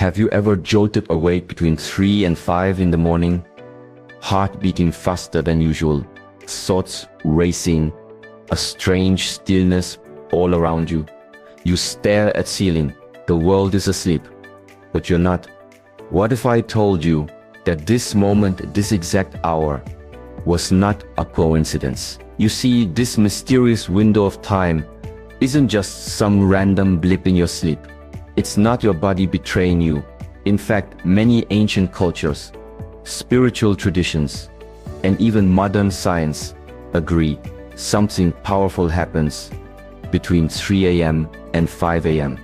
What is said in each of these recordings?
Have you ever jolted awake between 3 and 5 in the morning? Heart beating faster than usual, thoughts racing, a strange stillness all around you. You stare at ceiling, the world is asleep, but you're not. What if I told you that this moment, this exact hour, was not a coincidence? You see, this mysterious window of time isn't just some random blip in your sleep. It's not your body betraying you. In fact, many ancient cultures, spiritual traditions, and even modern science agree something powerful happens between 3 a.m. and 5 a.m.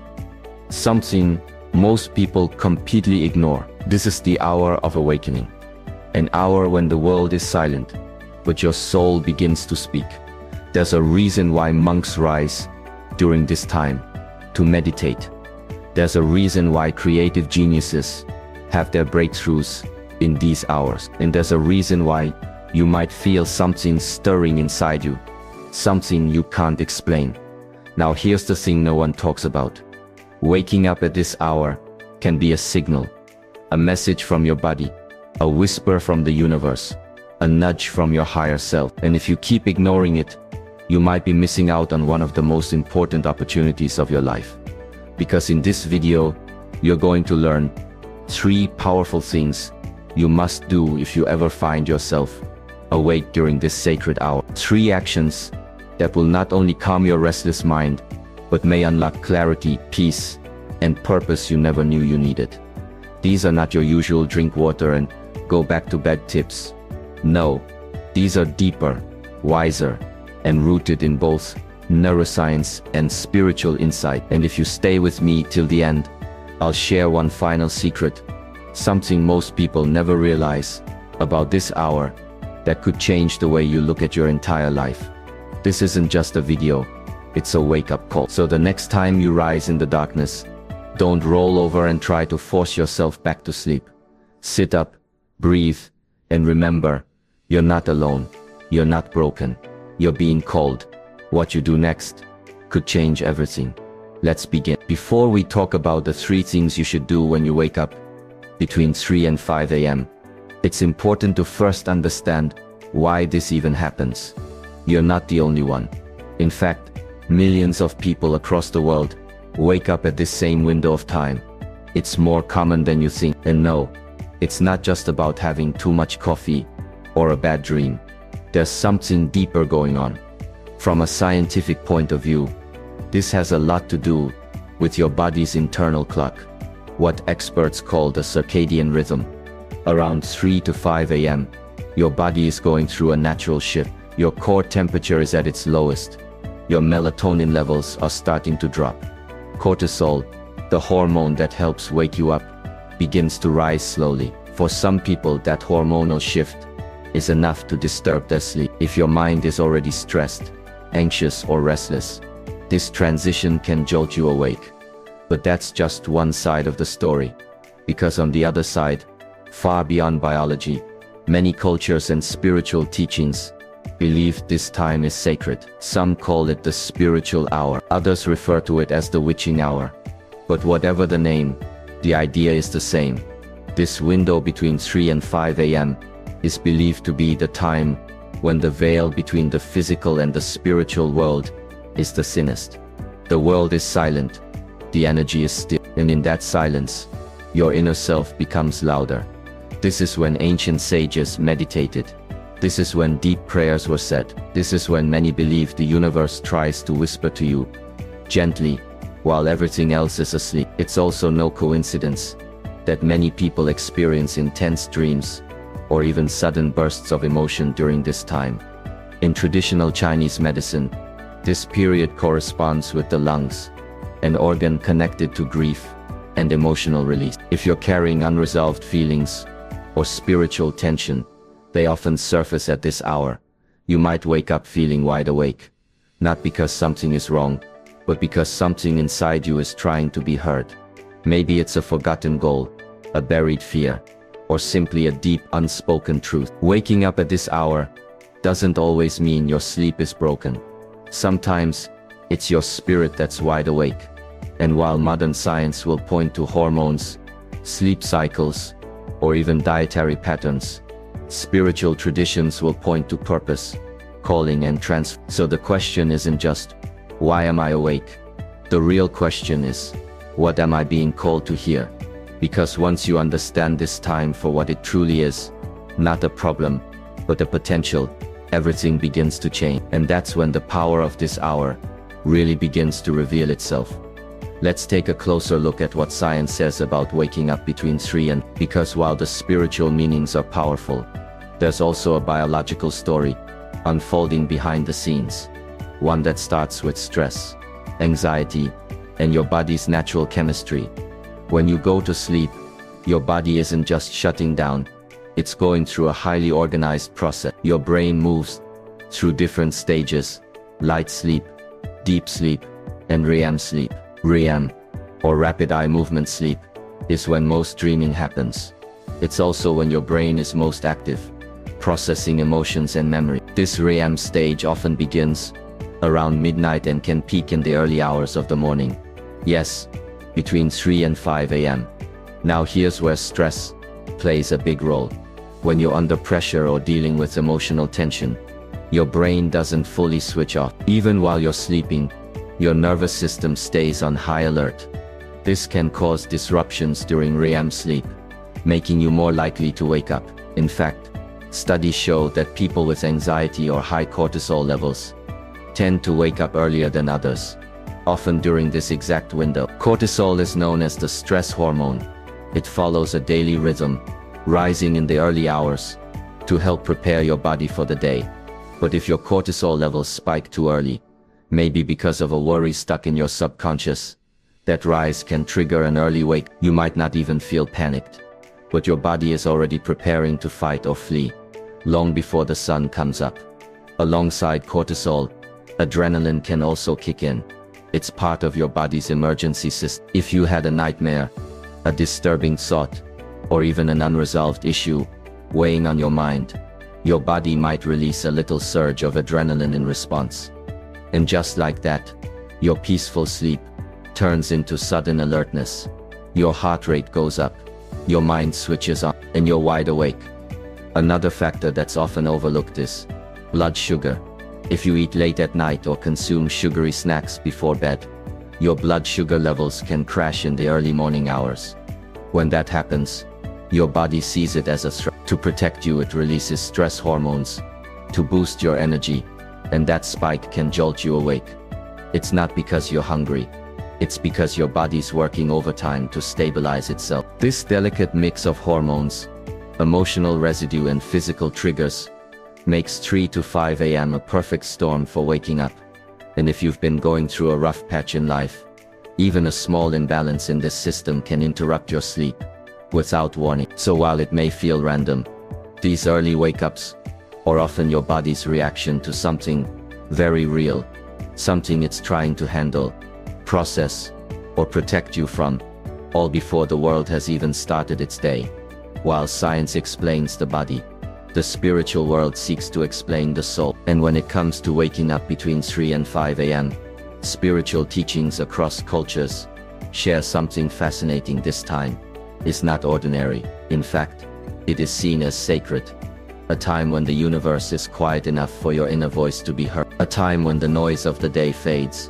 Something most people completely ignore. This is the hour of awakening. An hour when the world is silent, but your soul begins to speak. There's a reason why monks rise during this time to meditate. There's a reason why creative geniuses have their breakthroughs in these hours. And there's a reason why you might feel something stirring inside you, something you can't explain. Now here's the thing no one talks about. Waking up at this hour can be a signal, a message from your body, a whisper from the universe, a nudge from your higher self. And if you keep ignoring it, you might be missing out on one of the most important opportunities of your life. Because in this video, you're going to learn 3 powerful things you must do if you ever find yourself awake during this sacred hour. 3 actions that will not only calm your restless mind, but may unlock clarity, peace, and purpose you never knew you needed. These are not your usual drink water and go back to bed tips. No, these are deeper, wiser, and rooted in both neuroscience and spiritual insight. And if you stay with me till the end, I'll share one final secret, something most people never realize about this hour that could change the way you look at your entire life. This isn't just a video, it's a wake-up call. So the next time you rise in the darkness, don't roll over and try to force yourself back to sleep. Sit up, breathe, and remember, you're not alone, you're not broken, you're being called. What you do next could change everything. Let's begin. Before we talk about the 3 things you should do when you wake up between 3 and 5 a.m., it's important to first understand why this even happens. You're not the only one. In fact, millions of people across the world wake up at this same window of time. It's more common than you think. And no, it's not just about having too much coffee or a bad dream. There's something deeper going on. From a scientific point of view, this has a lot to do with your body's internal clock, what experts call the circadian rhythm. Around 3 to 5 a.m., your body is going through a natural shift. Your core temperature is at its lowest. Your melatonin levels are starting to drop. Cortisol, the hormone that helps wake you up, begins to rise slowly. For some people, that hormonal shift is enough to disturb their sleep. If your mind is already stressed, anxious, or restless, this transition can jolt you awake. But that's just one side of the story. Because on the other side, far beyond biology, many cultures and spiritual teachings believe this time is sacred. Some call it the spiritual hour. Others refer to it as the witching hour. But whatever the name, the idea is the same. This window between 3 and 5 a.m. is believed to be the time when the veil between the physical and the spiritual world is the thinnest. The world is silent, the energy is still, and in that silence, your inner self becomes louder. This is when ancient sages meditated. This is when deep prayers were said. This is when many believe the universe tries to whisper to you, gently, while everything else is asleep. It's also no coincidence that many people experience intense dreams or even sudden bursts of emotion during this time. In traditional Chinese medicine, this period corresponds with the lungs, an organ connected to grief and emotional release. If you're carrying unresolved feelings or spiritual tension, they often surface at this hour. You might wake up feeling wide awake, not because something is wrong, but because something inside you is trying to be heard. Maybe it's a forgotten goal, a buried fear, or simply a deep unspoken truth. Waking up at this hour doesn't always mean your sleep is broken. Sometimes it's your spirit that's wide awake. And while modern science will point to hormones sleep cycles, or even dietary patterns. Spiritual traditions will point to purpose, calling and So the question isn't just, why am I awake? The real question is, what am I being called to hear? Because once you understand this time for what it truly is, not a problem, but a potential, everything begins to change. And that's when the power of this hour really begins to reveal itself. Let's take a closer look at what science says about waking up between 3 and because while the spiritual meanings are powerful, there's also a biological story unfolding behind the scenes. One that starts with stress, anxiety, and your body's natural chemistry. When you go to sleep, your body isn't just shutting down, it's going through a highly organized process. Your brain moves through different stages: light sleep, deep sleep, and REM sleep. REM, or rapid eye movement sleep, is when most dreaming happens. It's also when your brain is most active, processing emotions and memory. This REM stage often begins around midnight and can peak in the early hours of the morning. Yes, between 3 and 5 a.m. Now here's where stress plays a big role. When you're under pressure or dealing with emotional tension, your brain doesn't fully switch off. Even while you're sleeping, your nervous system stays on high alert. This can cause disruptions during REM sleep, making you more likely to wake up. In fact, studies show that people with anxiety or high cortisol levels tend to wake up earlier than others, often during this exact window. Cortisol is known as the stress hormone. It follows a daily rhythm, rising in the early hours to help prepare your body for the day. But if your cortisol levels spike too early, maybe because of a worry stuck in your subconscious, that rise can trigger an early wake. You might not even feel panicked, but your body is already preparing to fight or flee, long before the sun comes up. Alongside cortisol, adrenaline can also kick in. It's part of your body's emergency system. If you had a nightmare, a disturbing thought, or even an unresolved issue weighing on your mind, your body might release a little surge of adrenaline in response. And just like that, your peaceful sleep turns into sudden alertness. Your heart rate goes up, your mind switches on, and you're wide awake. Another factor that's often overlooked is blood sugar. If you eat late at night or consume sugary snacks before bed, your blood sugar levels can crash in the early morning hours. When that happens, your body sees it as a threat. To protect you, it releases stress hormones to boost your energy, and that spike can jolt you awake. It's not because you're hungry, it's because your body's working overtime to stabilize itself. This delicate mix of hormones, emotional residue and physical triggers makes 3 to 5 a.m. a perfect storm for waking up. And if you've been going through a rough patch in life, even a small imbalance in this system can interrupt your sleep without warning. So while it may feel random, these early wake-ups are often your body's reaction to something very real, something it's trying to handle, process, or protect you from, all before the world has even started its day. While science explains the body, the spiritual world seeks to explain the soul. And when it comes to waking up between 3 and 5 a.m., spiritual teachings across cultures share something fascinating. This time is not ordinary. In fact, it is seen as sacred. A time when the universe is quiet enough for your inner voice to be heard. A time when the noise of the day fades,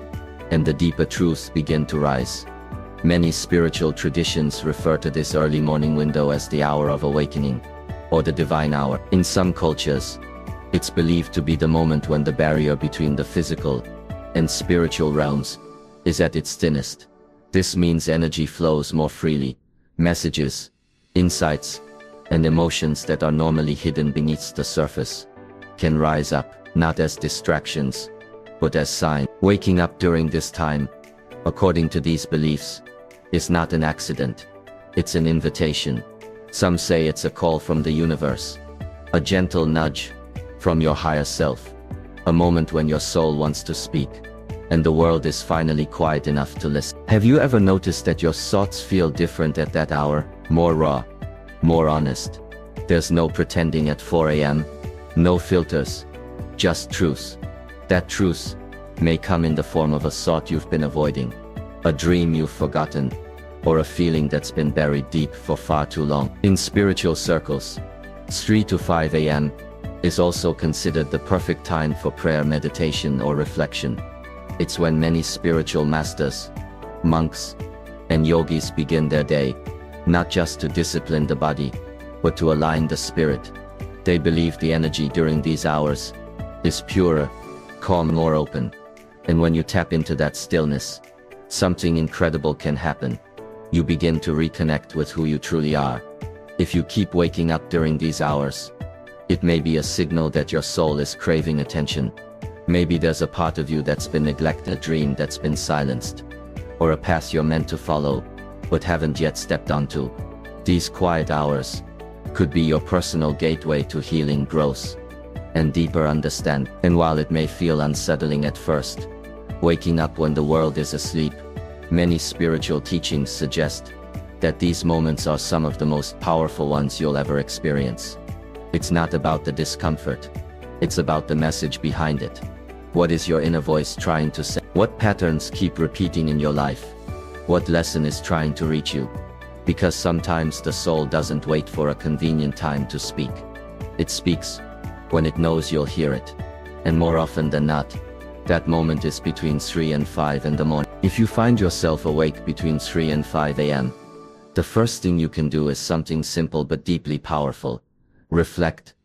and the deeper truths begin to rise. Many spiritual traditions refer to this early morning window as the hour of awakening, or the divine hour. In some cultures, it's believed to be the moment when the barrier between the physical and spiritual realms is at its thinnest. This means energy flows more freely. Messages, insights, and emotions that are normally hidden beneath the surface can rise up, not as distractions, but as signs. Waking up during this time, according to these beliefs, is not an accident. It's an invitation. Some say it's a call from the universe, a gentle nudge from your higher self, a moment when your soul wants to speak, and the world is finally quiet enough to listen. Have you ever noticed that your thoughts feel different at that hour? More raw, more honest. There's no pretending at 4 a.m., no filters, just truth. That truth may come in the form of a thought you've been avoiding, a dream you've forgotten, or a feeling that's been buried deep for far too long. In spiritual circles, 3 to 5 a.m. is also considered the perfect time for prayer, meditation, or reflection. It's when many spiritual masters, monks, and yogis begin their day, not just to discipline the body, but to align the spirit. They believe the energy during these hours is purer, calm, more open. And when you tap into that stillness, something incredible can happen. You begin to reconnect with who you truly are. If you keep waking up during these hours, it may be a signal that your soul is craving attention. Maybe there's a part of you that's been neglected, a dream that's been silenced, or a path you're meant to follow, but haven't yet stepped onto. These quiet hours could be your personal gateway to healing, growth, and deeper understanding. And while it may feel unsettling at first, waking up when the world is asleep, many spiritual teachings suggest that these moments are some of the most powerful ones you'll ever experience. It's not about the discomfort, it's about the message behind it. What is your inner voice trying to say? What patterns keep repeating in your life? What lesson is trying to reach you? Because sometimes the soul doesn't wait for a convenient time to speak. It speaks when it knows you'll hear it. And more often than not, that moment is between 3 and 5 in the morning. If you find yourself awake between 3 and 5 a.m., the first thing you can do is something simple but deeply powerful. Reflect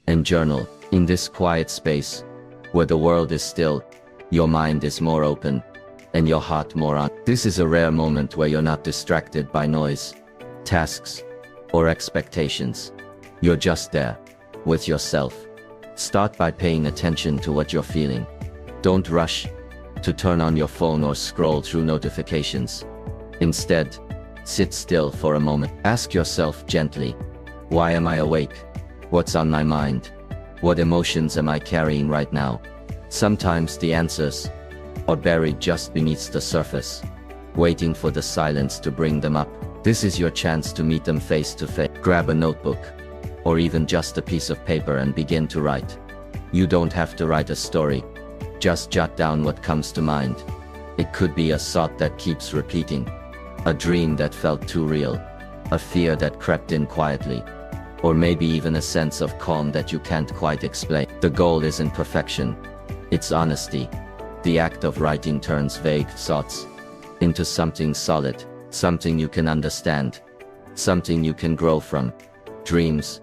and journal. In this quiet space, where the world is still, your mind is more open, and your heart more on. This is a rare moment where you're not distracted by noise, tasks, or expectations. You're just there, with yourself. Start by paying attention to what you're feeling. Don't rush to turn on your phone or scroll through notifications. Instead, sit still for a moment. Ask yourself gently, why am I awake? What's on my mind? What emotions am I carrying right now? Sometimes the answers are buried just beneath the surface, waiting for the silence to bring them up. This is your chance to meet them face to face. Grab a notebook, or even just a piece of paper, and begin to write. You don't have to write a story, just jot down what comes to mind. It could be a thought that keeps repeating, a dream that felt too real, a fear that crept in quietly, or maybe even a sense of calm that you can't quite explain. The goal isn't perfection, it's honesty. The act of writing turns vague thoughts into something solid, something you can understand, something you can grow from. Dreams,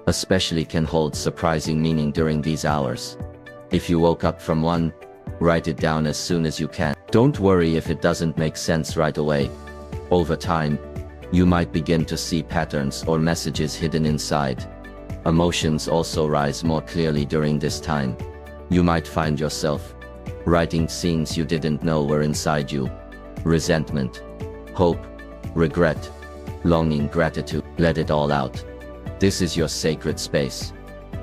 especially, can hold surprising meaning during these hours. If you woke up from one, write it down as soon as you can. Don't worry if it doesn't make sense right away. Over time, you might begin to see patterns or messages hidden inside. Emotions also rise more clearly during this time. You might find yourself writing scenes you didn't know were inside you. Resentment, hope, regret, longing, gratitude. Let it all out. This is your sacred space.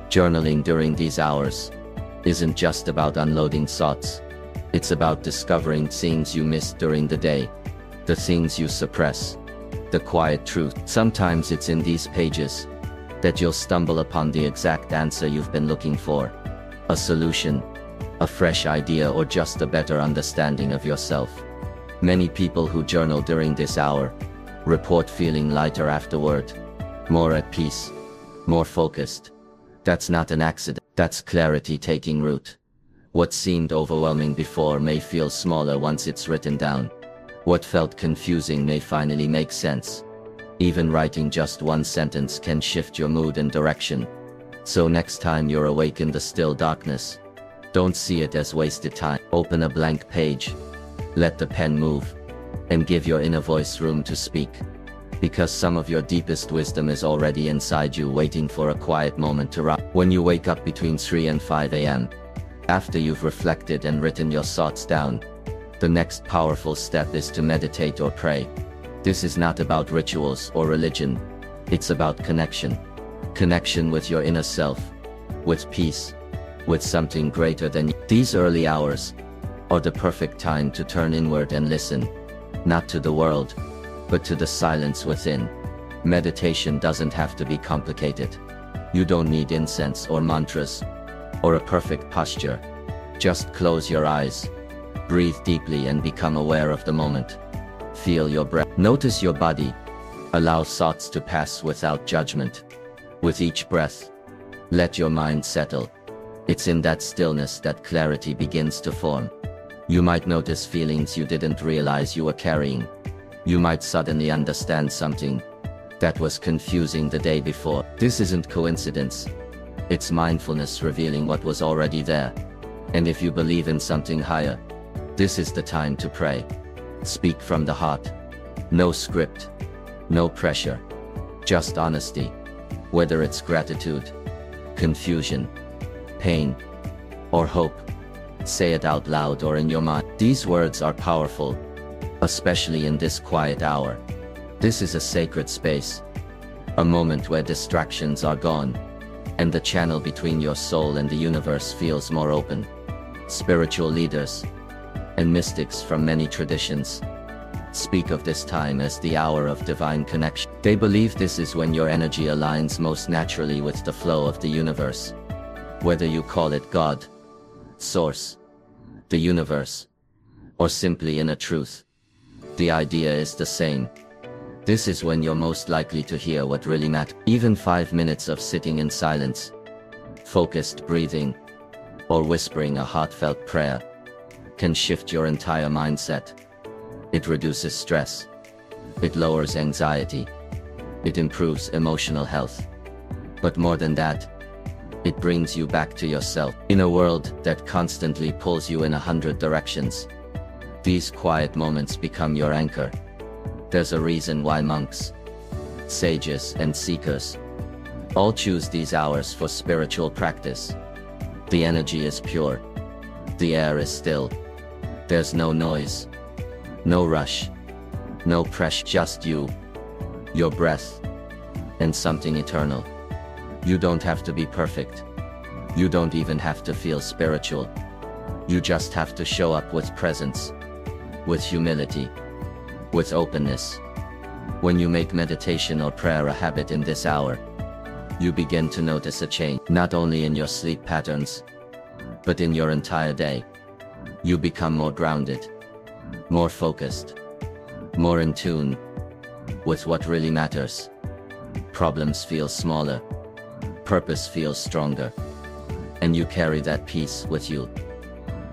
Journaling during these hours isn't just about unloading thoughts. It's about discovering things you missed during the day, the things you suppress, the quiet truth. Sometimes it's in these pages that you'll stumble upon the exact answer you've been looking for. A solution, a fresh idea, or just a better understanding of yourself. Many people who journal during this hour report feeling lighter afterward, more at peace, more focused. That's not an accident, that's clarity taking root. What seemed overwhelming before may feel smaller once it's written down. What felt confusing may finally make sense. Even writing just one sentence can shift your mood and direction. So next time you're awake in the still darkness, don't see it as wasted time. Open a blank page, let the pen move, and give your inner voice room to speak. Because some of your deepest wisdom is already inside you, waiting for a quiet moment to rise. When you wake up between 3 and 5 a.m., after you've reflected and written your thoughts down, the next powerful step is to meditate or pray. This is not about rituals or religion. It's about connection. Connection with your inner self, with peace, with something greater than you. These early hours are the perfect time to turn inward and listen, not to the world, but to the silence within. Meditation doesn't have to be complicated. You don't need incense or mantras, or a perfect posture. Just close your eyes, breathe deeply, and become aware of the moment. Feel your breath. Notice your body. Allow thoughts to pass without judgment. With each breath, let your mind settle. It's in that stillness that clarity begins to form. You might notice feelings you didn't realize you were carrying. You might suddenly understand something that was confusing the day before. This isn't coincidence. It's mindfulness revealing what was already there. And if you believe in something higher, this is the time to pray. Speak from the heart. No script. No pressure. Just honesty. Whether it's gratitude, confusion, pain, or hope. Say it out loud or in your mind. These words are powerful, especially in this quiet hour. This is a sacred space, a moment where distractions are gone, and the channel between your soul and the universe feels more open. Spiritual leaders and mystics from many traditions speak of this time as the hour of divine connection. They believe this is when your energy aligns most naturally with the flow of the universe. Whether you call it God, Source, the universe, or simply inner truth, the idea is the same. This is when you're most likely to hear what really matters. Even 5 minutes of sitting in silence, focused breathing, or whispering a heartfelt prayer can shift your entire mindset. It reduces stress. It lowers anxiety. It improves emotional health. But more than that, it brings you back to yourself. In a world that constantly pulls you in 100 directions, these quiet moments become your anchor. There's a reason why monks, sages, and seekers all choose these hours for spiritual practice. The energy is pure. The air is still. There's no noise, no rush, no pressure, just you, your breath, and something eternal. You don't have to be perfect. You don't even have to feel spiritual. You just have to show up with presence, with humility, with openness. When you make meditation or prayer a habit in this hour, you begin to notice a change, not only in your sleep patterns, but in your entire day. You become more grounded, more focused, more in tune with what really matters. Problems feel smaller, purpose feels stronger, and you carry that peace with you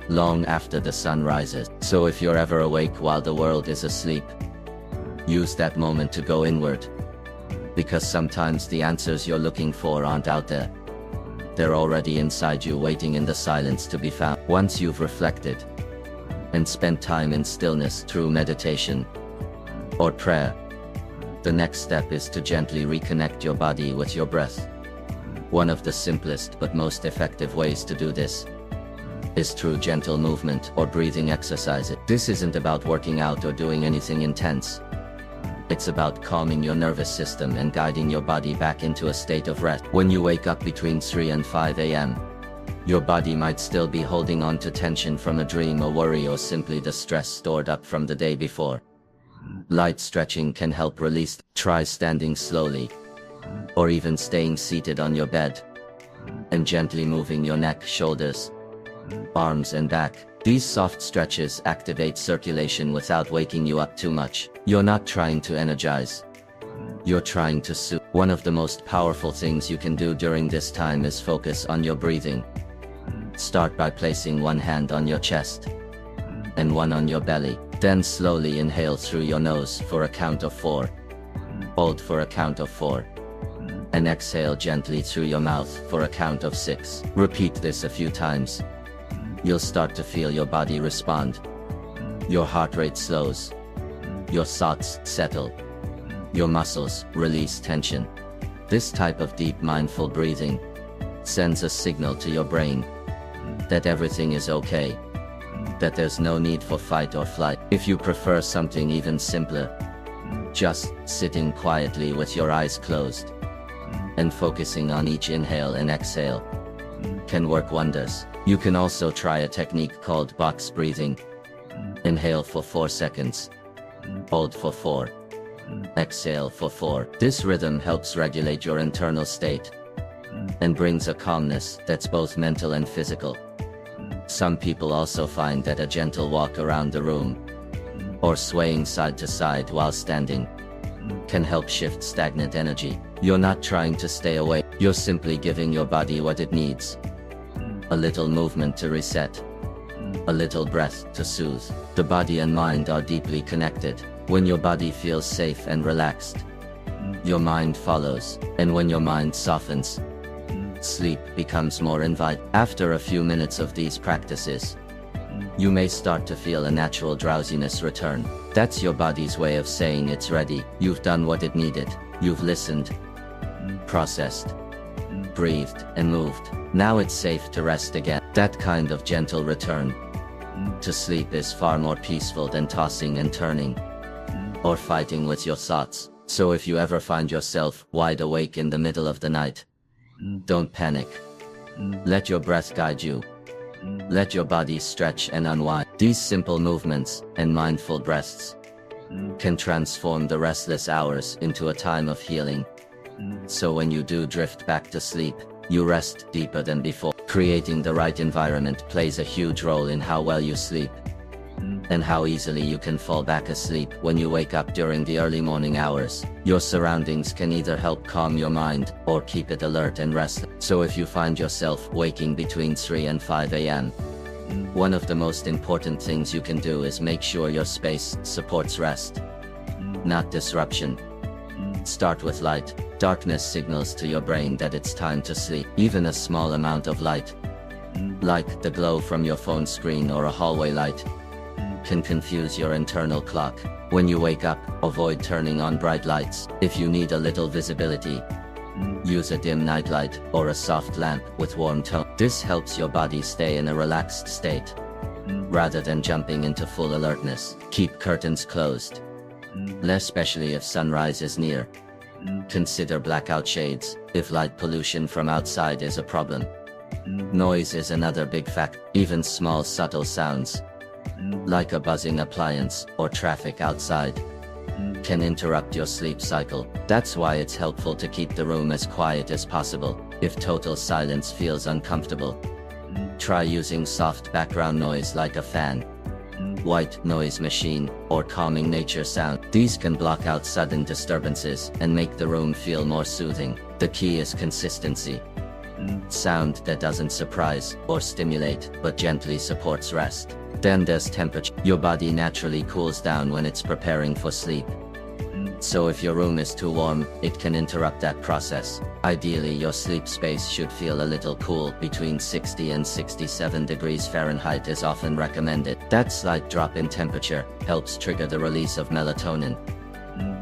long after the sun rises. So if you're ever awake while the world is asleep, use that moment to go inward, because sometimes the answers you're looking for aren't out there. They're already inside you, waiting in the silence to be found. Once you've reflected and spent time in stillness through meditation or prayer, the next step is to gently reconnect your body with your breath. One of the simplest but most effective ways to do this is through gentle movement or breathing exercises. This isn't about working out or doing anything intense. It's about calming your nervous system and guiding your body back into a state of rest. When you wake up between 3 and 5 a.m., your body might still be holding on to tension from a dream or worry, or simply the stress stored up from the day before. Light stretching can help release. Try standing slowly, or even staying seated on your bed, and gently moving your neck, shoulders, arms, and back. These soft stretches activate circulation without waking you up too much. You're not trying to energize. You're trying to soothe. One of the most powerful things you can do during this time is focus on your breathing. Start by placing one hand on your chest and one on your belly. Then slowly inhale through your nose for a count of 4. Hold for a count of 4. And exhale gently through your mouth for a count of 6. Repeat this a few times. You'll start to feel your body respond. Your heart rate slows. Your thoughts settle. Your muscles release tension. This type of deep mindful breathing sends a signal to your brain that everything is okay, that there's no need for fight or flight. If you prefer something even simpler, just sitting quietly with your eyes closed and focusing on each inhale and exhale can work wonders. You can also try a technique called box breathing. Inhale for 4 seconds. Hold for 4. Exhale for 4. This rhythm helps regulate your internal state and brings a calmness that's both mental and physical. Some people also find that a gentle walk around the room, or swaying side to side while standing can help shift stagnant energy. You're not trying to stay awake, you're simply giving your body what it needs. A little movement to reset, a little breath to soothe. The body and mind are deeply connected. When your body feels safe and relaxed, your mind follows, and when your mind softens, sleep becomes more inviting. After a few minutes of these practices, you may start to feel a natural drowsiness return. That's your body's way of saying it's ready. You've done what it needed. You've listened, processed, breathed, and moved. Now it's safe to rest again. That kind of gentle return to sleep is far more peaceful than tossing and turning or fighting with your thoughts. So if you ever find yourself wide awake in the middle of the night, don't panic. Let your breath guide you. Let your body stretch and unwind. These simple movements and mindful breaths can transform the restless hours into a time of healing. So when you do drift back to sleep, you rest deeper than before. Creating the right environment plays a huge role in how well you sleep and how easily you can fall back asleep when you wake up during the early morning hours. Your surroundings can either help calm your mind or keep it alert and restless. So if you find yourself waking between 3 and 5 a.m., one of the most important things you can do is make sure your space supports rest, not disruption. Start with light. Darkness signals to your brain that it's time to sleep. Even a small amount of light, like the glow from your phone screen or a hallway light, can confuse your internal clock. When you wake up, avoid turning on bright lights. If you need a little visibility, use a dim nightlight or a soft lamp with warm tone. This helps your body stay in a relaxed state, rather than jumping into full alertness. Keep curtains closed, especially if sunrise is near. Consider blackout shades if light pollution from outside is a problem. Noise is another big factor. Even small subtle sounds, like a buzzing appliance or traffic outside, can interrupt your sleep cycle. That's why it's helpful to keep the room as quiet as possible. If total silence feels uncomfortable, try using soft background noise like a fan, white noise machine, or calming nature sound. These can block out sudden disturbances and make the room feel more soothing. The key is consistency. Sound that doesn't surprise or stimulate, but gently supports rest. Then there's temperature. Your body naturally cools down when it's preparing for sleep. So if your room is too warm, it can interrupt that process. Ideally, your sleep space should feel a little cool. Between 60 and 67 degrees Fahrenheit is often recommended. That slight drop in temperature helps trigger the release of melatonin,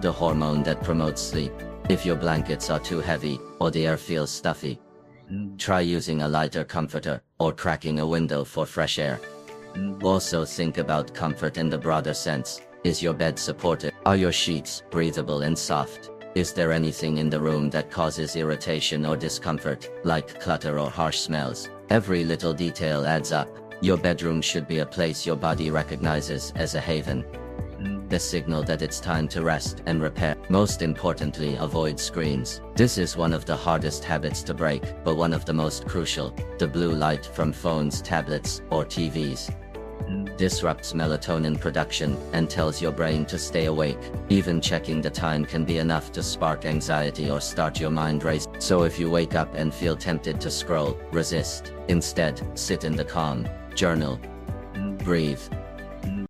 the hormone that promotes sleep. If your blankets are too heavy or the air feels stuffy, try using a lighter comforter or cracking a window for fresh air. Also think about comfort in the broader sense. Is your bed supportive? Are your sheets breathable and soft? Is there anything in the room that causes irritation or discomfort, like clutter or harsh smells? Every little detail adds up. Your bedroom should be a place your body recognizes as a haven, a signal that it's time to rest and repair. Most importantly, avoid screens. This is one of the hardest habits to break, but one of the most crucial. The blue light from phones, tablets, or TVs disrupts melatonin production and tells your brain to stay awake. Even checking the time can be enough to spark anxiety or start your mind racing. So if you wake up and feel tempted to scroll, resist. Instead, sit in the calm, journal, breathe,